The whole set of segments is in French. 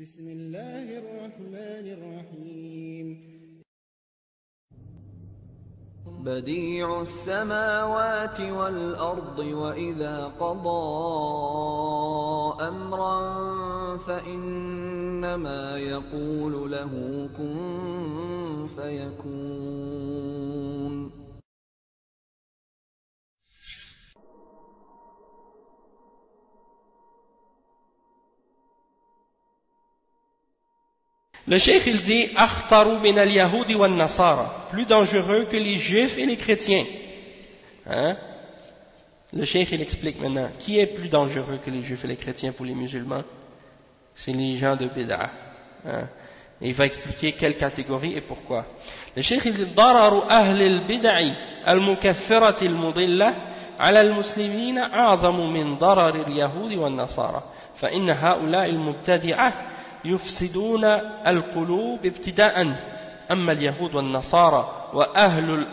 بسم الله الرحمن الرحيم بديع السماوات والأرض وإذا قضى أمرا فإنما يقول له كن فيكون. Le cheikh il dit akhtaru min al-yahudi wa nasara, plus dangereux que les juifs et les chrétiens. Hein? Le cheikh il explique maintenant qui est plus dangereux que les juifs et les chrétiens pour les musulmans. C'est les gens de bid'ah. Hein? Et il va expliquer quelle catégorie et pourquoi. Le cheikh il dit dararu ahli al-bid'i al-mukaffirati al-mudillah ala al-muslimina a'zamu min darari al-yahudi wa nasara fa inna ha'ula'i al-mubtadi'ah يفسدون القلوب ابتداء أما اليهود والنصارى وأهل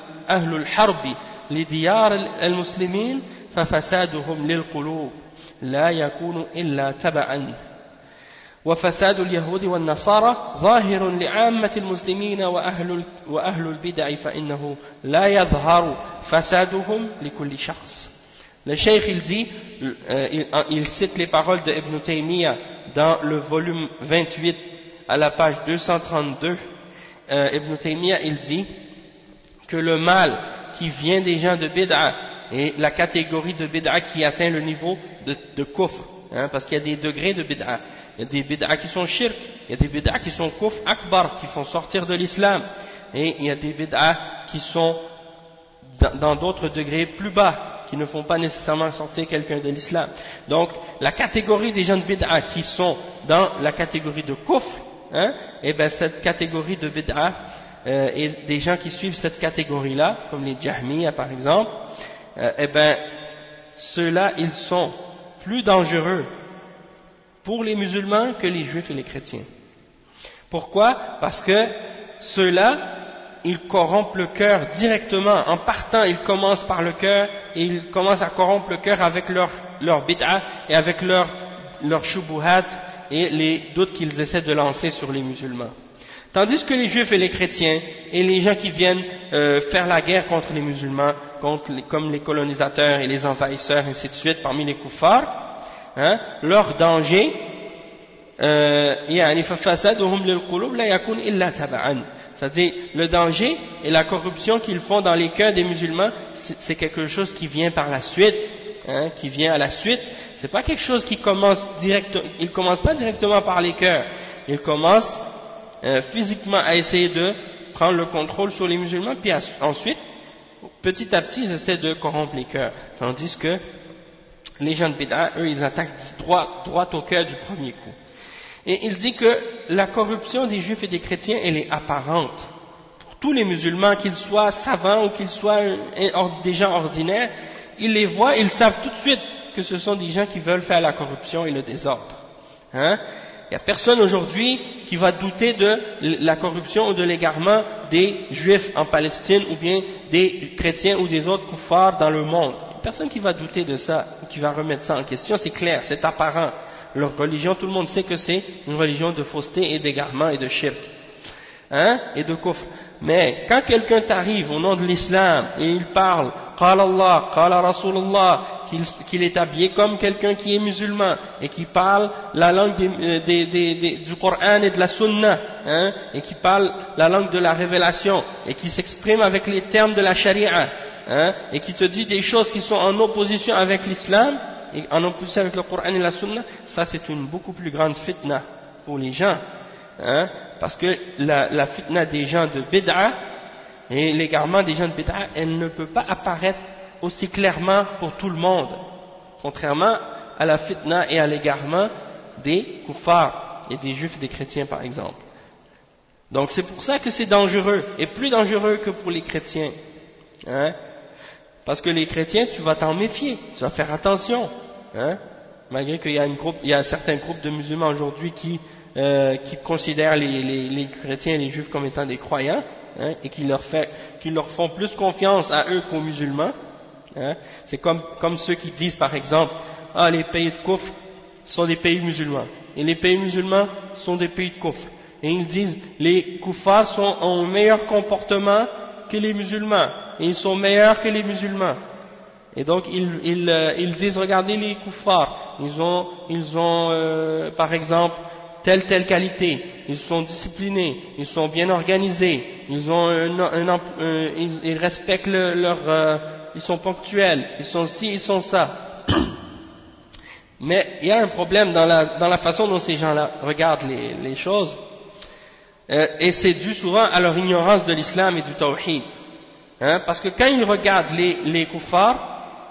الحرب لديار المسلمين ففسادهم للقلوب لا يكون إلا تبعا وفساد اليهود والنصارى ظاهر لعامة المسلمين وأهل البدع فإنه لا يظهر فسادهم لكل شخص. Le cheikh il dit, il cite les paroles de Ibn Taymiyyah dans le volume 28 à la page 232. Ibn Taymiyyah il dit que le mal qui vient des gens de bid'a et la catégorie de bid'a qui atteint le niveau de kufr, hein, parce qu'il y a des degrés de bid'a. Il y a des bid'a qui sont shirk, il y a des bid'a qui sont kufr akbar, qui font sortir de l'islam, et il y a des bid'a qui sont dans d'autres degrés plus bas, qui ne font pas nécessairement sortir quelqu'un de l'islam. Donc, la catégorie des gens de bid'a qui sont dans la catégorie de kufr, hein, et bien cette catégorie de bid'a, et des gens qui suivent cette catégorie-là, comme les Jahmiyyah par exemple, et bien ceux-là, ils sont plus dangereux pour les musulmans que les juifs et les chrétiens. Pourquoi? Parce que ceux-là, ils corrompent le cœur directement. En partant, ils commencent par le cœur et ils commencent à corrompre le cœur avec leur bid'a et avec leur shubuhat et les doutes qu'ils essaient de lancer sur les musulmans. Tandis que les juifs et les chrétiens et les gens qui viennent faire la guerre contre les musulmans, comme les colonisateurs et les envahisseurs, ainsi de suite, parmi les kuffars, hein, leur danger, c'est-à-dire le danger et la corruption qu'ils font dans les cœurs des musulmans, c'est quelque chose qui vient par la suite, hein, qui vient à la suite. C'est pas quelque chose qui commence il commence pas directement par les cœurs. Il commence physiquement à essayer de prendre le contrôle sur les musulmans, puis ensuite, petit à petit, ils essaient de corrompre les cœurs. Tandis que les gens de bid'a, eux, ils attaquent droit au cœur du premier coup. Et il dit que la corruption des juifs et des chrétiens, elle est apparente. Pour tous les musulmans, qu'ils soient savants ou qu'ils soient des gens ordinaires, ils les voient, ils savent tout de suite que ce sont des gens qui veulent faire la corruption et le désordre. Hein? Il n'y a personne aujourd'hui qui va douter de la corruption ou de l'égarement des juifs en Palestine ou bien des chrétiens ou des autres kuffars dans le monde. Il n'y a personne qui va douter de ça ou qui va remettre ça en question, c'est clair, c'est apparent. Leur religion, tout le monde sait que c'est une religion de fausseté et d'égarement et de shirk, hein, et de kufr. Mais quand quelqu'un t'arrive au nom de l'islam et il parle qala Allah, qala Rasulullah, qu'il est habillé comme quelqu'un qui est musulman et qui parle la langue du Coran et de la Sunna, hein, et qui parle la langue de la révélation et qui s'exprime avec les termes de la charia, hein, et qui te dit des choses qui sont en opposition avec l'islam et en opposition avec le Coran et la Sunna, ça c'est une beaucoup plus grande fitna pour les gens, hein, parce que la fitna des gens de bid'a et l'égarement des gens de bid'a, elle ne peut pas apparaître aussi clairement pour tout le monde, contrairement à la fitna et à l'égarement des kuffars et des juifs et des chrétiens par exemple. Donc c'est pour ça que c'est dangereux, et plus dangereux que pour les chrétiens, hein, parce que les chrétiens, tu vas t'en méfier, tu vas faire attention, hein, malgré qu'il y a un certain groupe de musulmans aujourd'hui qui considèrent les chrétiens et les juifs comme étant des croyants, hein, et qui leur font plus confiance à eux qu'aux musulmans, hein. C'est comme ceux qui disent par exemple, les pays de kufr sont des pays musulmans, et les pays musulmans sont des pays de kufr. Et ils disent, les kuffars ont un meilleur comportement que les musulmans. Et ils sont meilleurs que les musulmans. Et donc ils disent, regardez les kuffars, ils ont par exemple telle qualité, ils sont disciplinés, ils sont bien organisés, ils ont ils respectent ils sont ponctuels, ils sont ci, ils sont ça. Mais il y a un problème dans la façon dont ces gens-là regardent les choses, et c'est dû souvent à leur ignorance de l'islam et du tawhid. Parce que quand ils regardent les kuffars,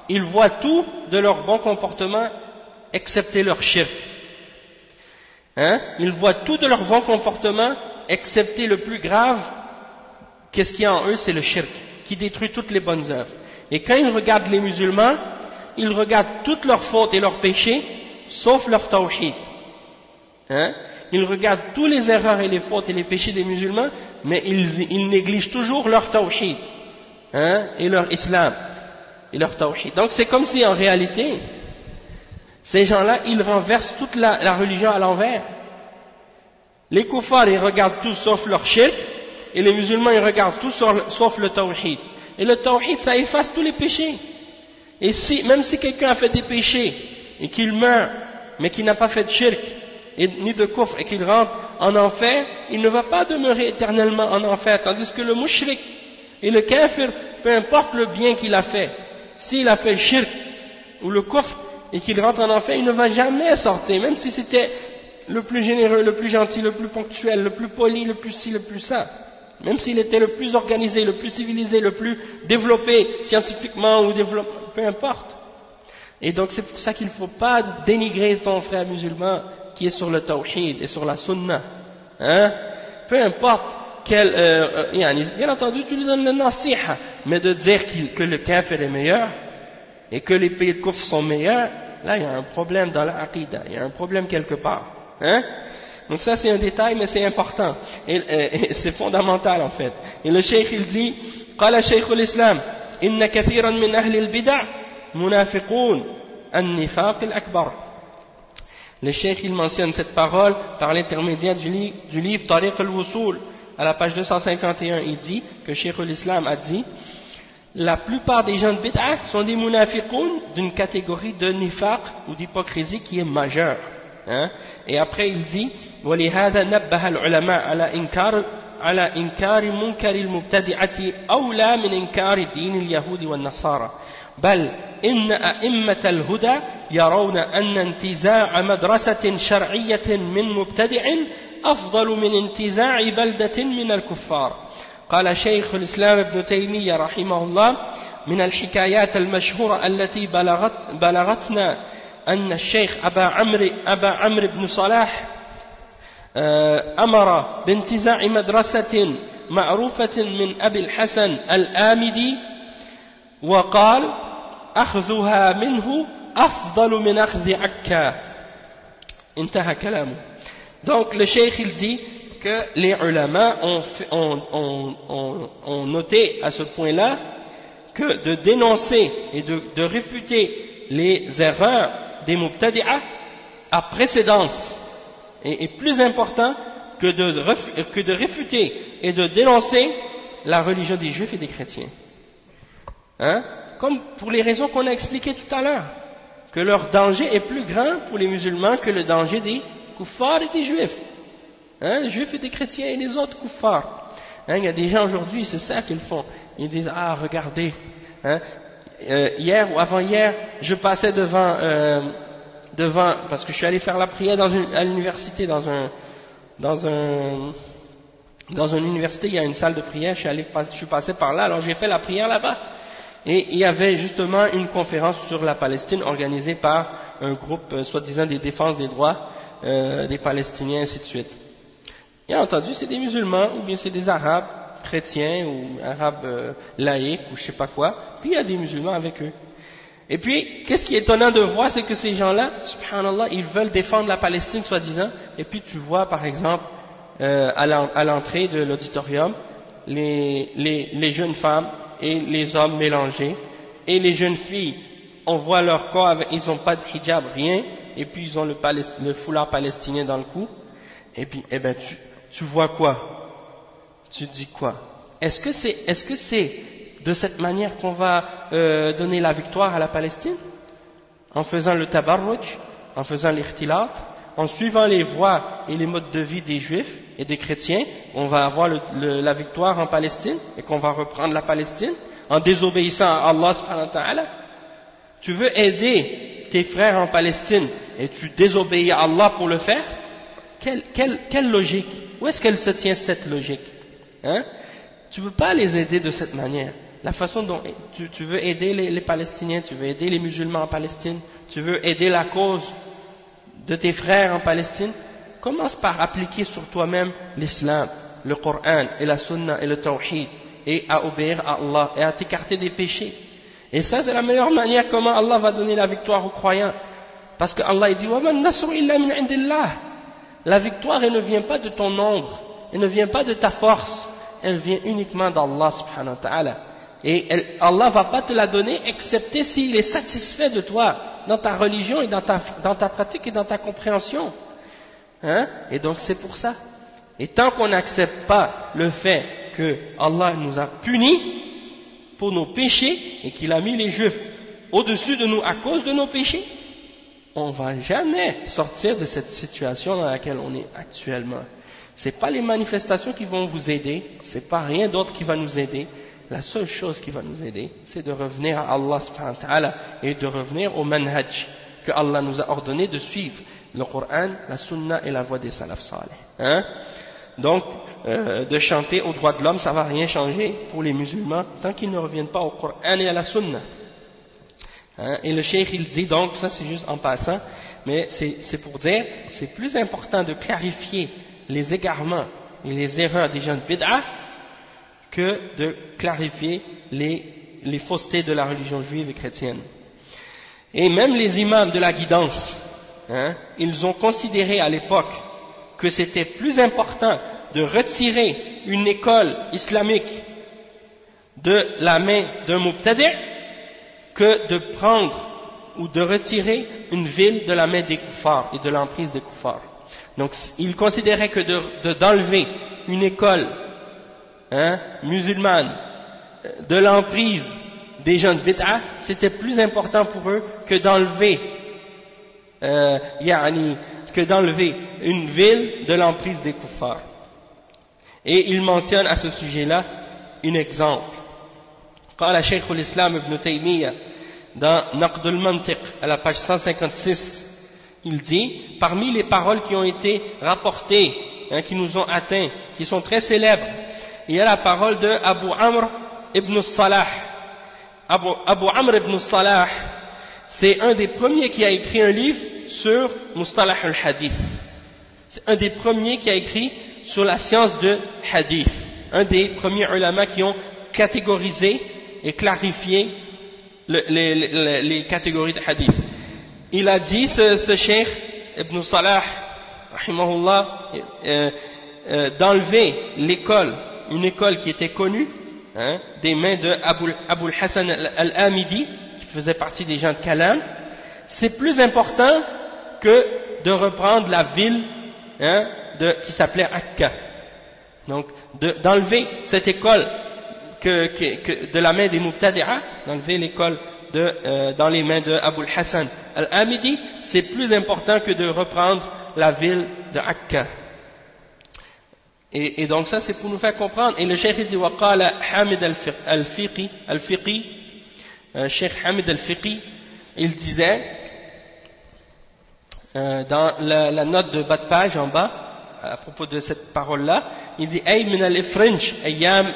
ils voient tout de leur bon comportement excepté leur shirk. Ils voient tout de leur bon comportement excepté le plus grave. Qu'est-ce qu'il y a en eux? C'est le shirk qui détruit toutes les bonnes œuvres. Et quand ils regardent les musulmans, ils regardent toutes leurs fautes et leurs péchés sauf leur tawhid. Ils regardent tous les erreurs et les fautes et les péchés des musulmans, mais ils négligent toujours leur tawhid et leur islam et leur tawhid. Donc c'est comme si en réalité ces gens-là, ils renversent toute la religion à l'envers. Les kuffars, ils regardent tout sauf leur shirk, et les musulmans, ils regardent tout sauf le tawhid. Et le tawhid, ça efface tous les péchés. Et même si quelqu'un a fait des péchés et qu'il meurt, mais qu'il n'a pas fait de shirk ni de kufr et qu'il rentre en enfer, il ne va pas demeurer éternellement en enfer. Tandis que le mushrik et le kafir, peu importe le bien qu'il a fait, s'il a fait le shirk ou le kufr et qu'il rentre en enfer, il ne va jamais sortir, même si c'était le plus généreux, le plus gentil, le plus ponctuel, le plus poli, le plus ci, le plus ça. Même s'il était le plus organisé, le plus civilisé, le plus développé scientifiquement ou peu importe. Et donc c'est pour ça qu'il ne faut pas dénigrer ton frère musulman qui est sur le tawhid et sur la sunna. Peu importe bien entendu tu lui donnes le nasiha, mais de dire que le kafir est meilleur et que les pays de kufr sont meilleurs, là il y a un problème dans la aqidah, il y a un problème quelque part. Donc ça c'est un détail mais c'est important et c'est fondamental en fait. Et le cheikh il dit قال شيخ الإسلام إن كثيرا من أهل البدع منافقون النفاق الأكبر. Le cheikh il mentionne cette parole par l'intermédiaire du livre Tariq al-Wusul à la page 251. Il dit que Cheikh al-Islam a dit la plupart des gens de bid'ah sont des munafiqoun d'une catégorie de nifaq ou d'hypocrisie qui est majeure. Et après il dit وَلِهَذَا نَبَّهَ الْعُلَمَاء على إنكار منكر المبتدعة أولى من إنكار دين اليهود والنصارى بل إن أئمة الهدى يرون أن انتزاع مدرسة شرعية من مبتدع أفضل من انتزاع بلدة من الكفار. قال شيخ الإسلام ابن تيمية رحمه الله من الحكايات المشهورة التي بلغتنا أن الشيخ أبا عمرو بن صلاح أمر بانتزاع مدرسة معروفة من أبي الحسن الآمدي وقال أخذها منه أفضل من أخذ عكا. انتهى كلامه. Donc le cheikh il dit que les ulama ont noté à ce point-là que de dénoncer et de réfuter les erreurs des mubtadi'ah à précédence est plus important que de réfuter et de dénoncer la religion des juifs et des chrétiens. Comme pour les raisons qu'on a expliquées tout à l'heure, que leur danger est plus grand pour les musulmans que le danger des kuffars et des juifs. Les juifs et des chrétiens et les autres kuffars. Il y a des gens aujourd'hui, c'est ça qu'ils font. Ils disent, ah regardez, hier ou avant-hier, je passais devant, parce que je suis allé faire la prière à l'université, dans une université, il y a une salle de prière, je suis passé par là, alors j'ai fait la prière là-bas. Et il y avait justement une conférence sur la Palestine organisée par un groupe, soi-disant des défenses des droits des Palestiniens, ainsi de suite. Bien entendu, c'est des musulmans, ou bien c'est des arabes chrétiens, ou arabes laïcs, ou je sais pas quoi, puis il y a des musulmans avec eux. Et puis, qu'est-ce qui est étonnant de voir, c'est que ces gens-là, subhanallah, ils veulent défendre la Palestine, soi-disant, et puis tu vois, par exemple, à l'entrée de l'auditorium, les jeunes femmes et les hommes mélangés, et les jeunes filles, on voit leur corps, ils n'ont pas de hijab, rien, et puis ils ont le foulard palestinien dans le cou, Et puis, eh ben, tu vois quoi? Tu dis quoi? Est-ce que c'est de cette manière qu'on va donner la victoire à la Palestine? En faisant le tabarruj, en faisant l'irtilat, en suivant les voies et les modes de vie des juifs et des chrétiens, on va avoir la victoire en Palestine et qu'on va reprendre la Palestine en désobéissant à Allah subhanahu wa ta'ala? Tu veux aider tes frères en Palestine et tu désobéis à Allah pour le faire? Quelle logique? Où est-ce qu'elle se tient cette logique? Hein? Tu ne peux pas les aider de cette manière. La façon dont tu veux aider les Palestiniens, tu veux aider les musulmans en Palestine, tu veux aider la cause de tes frères en Palestine, commence par appliquer sur toi-même l'islam, le Coran et la sunna et le tawhid, et à obéir à Allah et à t'écarter des péchés. Et ça, c'est la meilleure manière comment Allah va donner la victoire aux croyants. Parce que Allah dit وَمَا النَّصْرُ إِلَّا مِنْ عِنْدِ اللَّهِ. La victoire, elle ne vient pas de ton nombre, elle ne vient pas de ta force, elle vient uniquement d'Allah subhanahu wa ta'ala. Et Allah va pas te la donner excepté s'il est satisfait de toi dans ta religion et dans ta pratique et dans ta compréhension. Hein? Et donc c'est pour ça. Et tant qu'on n'accepte pas le fait que Allah nous a punis pour nos péchés et qu'il a mis les Juifs au-dessus de nous à cause de nos péchés, on ne va jamais sortir de cette situation dans laquelle on est actuellement. Ce n'est pas les manifestations qui vont vous aider, ce n'est pas rien d'autre qui va nous aider. La seule chose qui va nous aider, c'est de revenir à Allah subhanahu wa ta'ala et de revenir au manhaj que Allah nous a ordonné de suivre, le Coran, la sunna et la voie des salaf salih. Hein? Donc, de chanter aux droits de l'homme, ça ne va rien changer pour les musulmans tant qu'ils ne reviennent pas au Coran et à la sunna. Hein? Et le cheikh il dit donc, ça c'est juste en passant, mais c'est pour dire, c'est plus important de clarifier les égarements et les erreurs des gens de bid'ah que de clarifier les faussetés de la religion juive et chrétienne. Et même les imams de la guidance, hein, ils ont considéré à l'époque que c'était plus important de retirer une école islamique de la main d'un mubtadi' que de prendre ou de retirer une ville de la main des kuffars et de l'emprise des kuffars. Donc ils considéraient que d'enlever une école musulmane de l'emprise des gens de bid'ah, c'était plus important pour eux que d'enlever une ville de l'emprise des kuffars. Et il mentionne à ce sujet-là un exemple. قال شيخ الإسلام ابن تيمية dans Naqd al-Mantiq à la page 156, il dit, parmi les paroles qui ont été rapportées, qui nous ont atteints, qui sont très célèbres, il y a la parole de Abu Amr ibn Salah. Abu Amr ibn Salah, c'est un des premiers qui a écrit un livre sur Mustalah al-Hadith. C'est un des premiers qui a écrit sur la science de Hadith. Un des premiers ulama qui ont catégorisé et clarifié les catégories de Hadith. Il a dit, ce cheikh ibn Salah, rahimahullah, d'enlever l'école, une école qui était connue, des mains de Abu al-Hassan al-Amidi, qui faisait partie des gens de Kalam, c'est plus important que de reprendre la ville qui s'appelait Akka. Donc, d'enlever cette école de la main des Mubtadi'a, d'enlever l'école dans les mains de Abu al-Hassan al-Amidi, c'est plus important que de reprendre la ville de Akka. Et donc ça c'est pour nous faire comprendre. Et le cheikh dit waqala Hamid al-Fiqi, Cheikh Hamid al-Fiqi, il disait dans la note de bas de page en bas à propos de cette parole là, il dit ay min al-ifrinj ayyam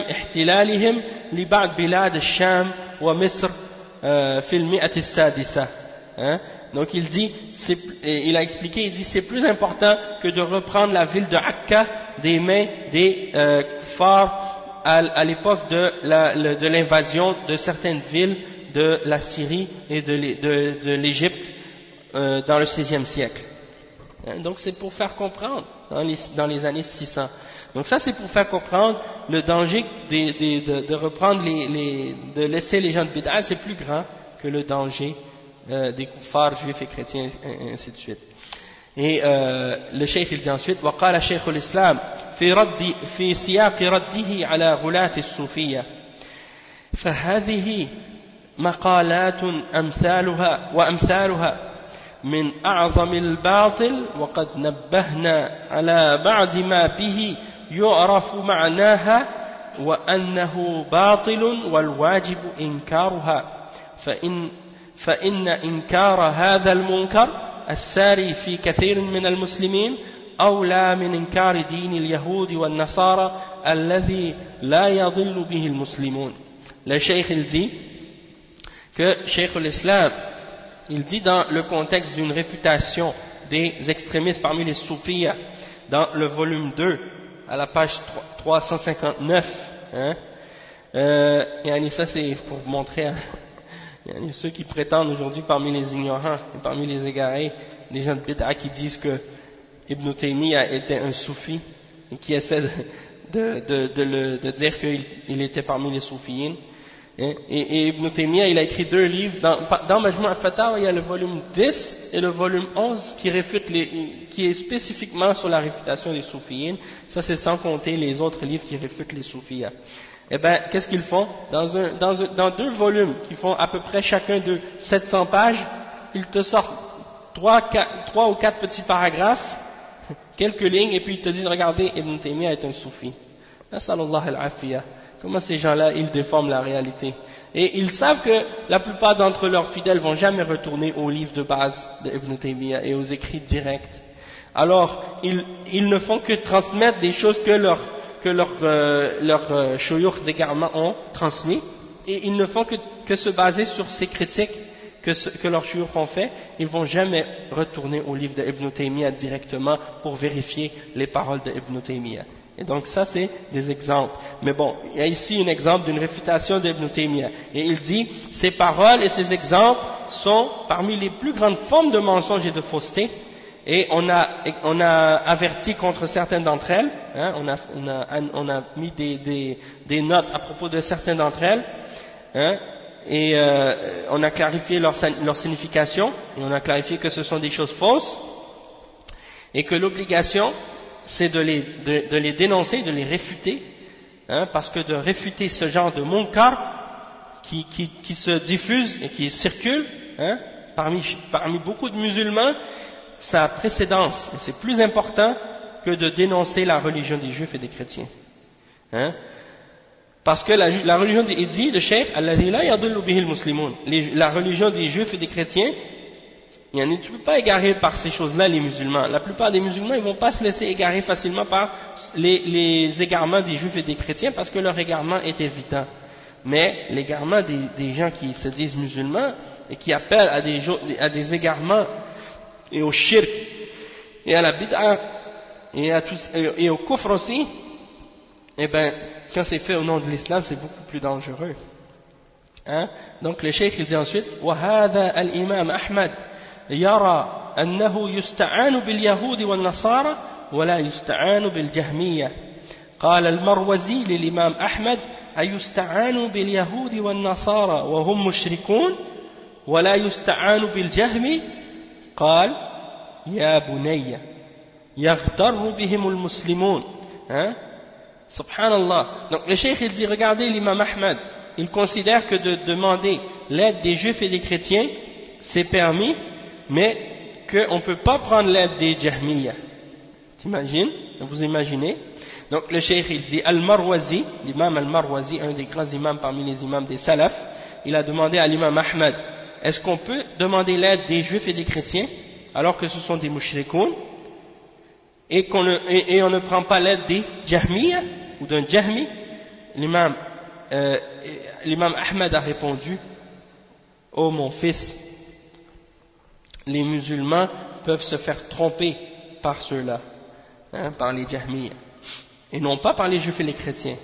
ihtilalihim li ba'd bilad al-Sham wa Misr fi al-mi'at as-sadisa. Donc il dit, il a expliqué, il dit c'est plus important que de reprendre la ville de Akka des mains des kuffars à l'époque de l'invasion de certaines villes de la Syrie et de l'Égypte dans le VIe siècle. Donc c'est pour faire comprendre dans les années 600. Donc ça c'est pour faire comprendre le danger de reprendre de laisser les gens de bid'ah, c'est plus grand que le danger des kuffars juifs et chrétiens et ainsi de suite. Et le cheikh il dit ensuite وقال شيخ الإسلام في سياق رده على غلاة الصوفية فهذه مقالات وأمثالها من أعظم الباطل وقد نبهنا على بعض ما به يعرف معناها وأنه باطل والواجب إنكارها فإن إنكار هذا المنكر الساري في كثير من المسلمين أولى من إنكار دين اليهود والنصارى الذي لا يضل به المسلمون. Le cheikh il dit que Cheikh l'Islam il dit dans le contexte d'une réfutation des extrémistes parmi les soufis dans le volume 2 à la page 359 et ça c'est pour montrer ceux qui prétendent aujourd'hui parmi les ignorants et parmi les égarés, les gens de Bid'a qui disent que Ibn Taymiyyah était un soufi et qui essaient de dire qu'il était parmi les soufiyines. Et Ibn Taymiyyah il a écrit 2 livres dans Majmu' al-Fatawa, il y a le volume 10 et le volume 11 qui est spécifiquement sur la réfutation des soufiyines. Ça c'est sans compter les autres livres qui réfutent les soufiyas. Eh bien, qu'est-ce qu'ils font? Dans 2 volumes qui font à peu près chacun de 700 pages, ils te sortent 3 ou 4 petits paragraphes, quelques lignes, et puis ils te disent, regardez, Ibn Taymiyyah est un soufi. Nasallallahu al-afiyah. Comment ces gens-là, ils déforment la réalité. Et ils savent que la plupart d'entre leurs fidèles vont jamais retourner aux livres de base de Ibn Taymiyyah et aux écrits directs. Alors, ils ne font que transmettre des choses que leurs shuyukh d'égarement ont transmis, et ils ne font que se baser sur ces critiques que leurs shuyukh ont fait. Ils vont jamais retourner au livre de Ibn Taymiyyah directement pour vérifier les paroles de Ibn Taymiyyah. Et donc ça c'est des exemples. Mais bon, il y a ici un exemple d'une réfutation d'Ibn Taymiyyah. Et il dit, ces paroles et ces exemples sont parmi les plus grandes formes de mensonges et de fausseté. Et on a averti contre certaines d'entre elles, on a mis des notes à propos de certaines d'entre elles, et on a clarifié leur signification, et on a clarifié que ce sont des choses fausses, et que l'obligation c'est de les dénoncer, de les réfuter, parce que de réfuter ce genre de munkar qui se diffuse et qui circule parmi beaucoup de musulmans, ça a précédence, et c'est plus important que de dénoncer la religion des juifs et des chrétiens. Parce que la religion il dit, le cheikh, alladhi la yadullu bihi al-muslimun, la religion des juifs et des chrétiens, tu ne peux pas égarer par ces choses-là les musulmans. La plupart des musulmans, ils ne vont pas se laisser égarer facilement par les égarements des juifs et des chrétiens, parce que leur égarement est évident. Mais l'égarement des gens qui se disent musulmans et qui appellent à des égarements et au shirk et à la bid'a et au kufr aussi, eh bien, quand c'est fait au nom de l'islam, c'est beaucoup plus dangereux. Donc le cheikh il dit ensuite, وَهَذَا الْإِمَامَ أَحْمَدْ يرى أنه يستعان باليهود والنصارى ولا يستعان بالجهمية. قال المروزي للإمام أحمد أيستعان باليهود والنصارى وهم مشركون ولا يستعان بالجهم؟ قال يا بني يغتر بهم المسلمون. Subhanallah. Donc le cheikh il dit, regardez l'imam Ahmad, il considère que de demander l'aide des juifs et des chrétiens c'est permis, mais qu'on ne peut pas prendre l'aide des Jahmiyyah. T'imagines? Vous imaginez? Donc le cheikh il dit, Al-Marwazi, l'imam Al-Marwazi, un des grands imams parmi les imams des Salaf, il a demandé à l'imam Ahmad, est-ce qu'on peut demander l'aide des juifs et des chrétiens alors que ce sont des mushrikoun, et on ne prend pas l'aide des Jahmiyyah ou d'un Jahmi? L'imam Ahmad a répondu, oh mon fils, les musulmans peuvent se faire tromper par ceux-là, par les Jahmiyyah, et non pas par les juifs et les chrétiens.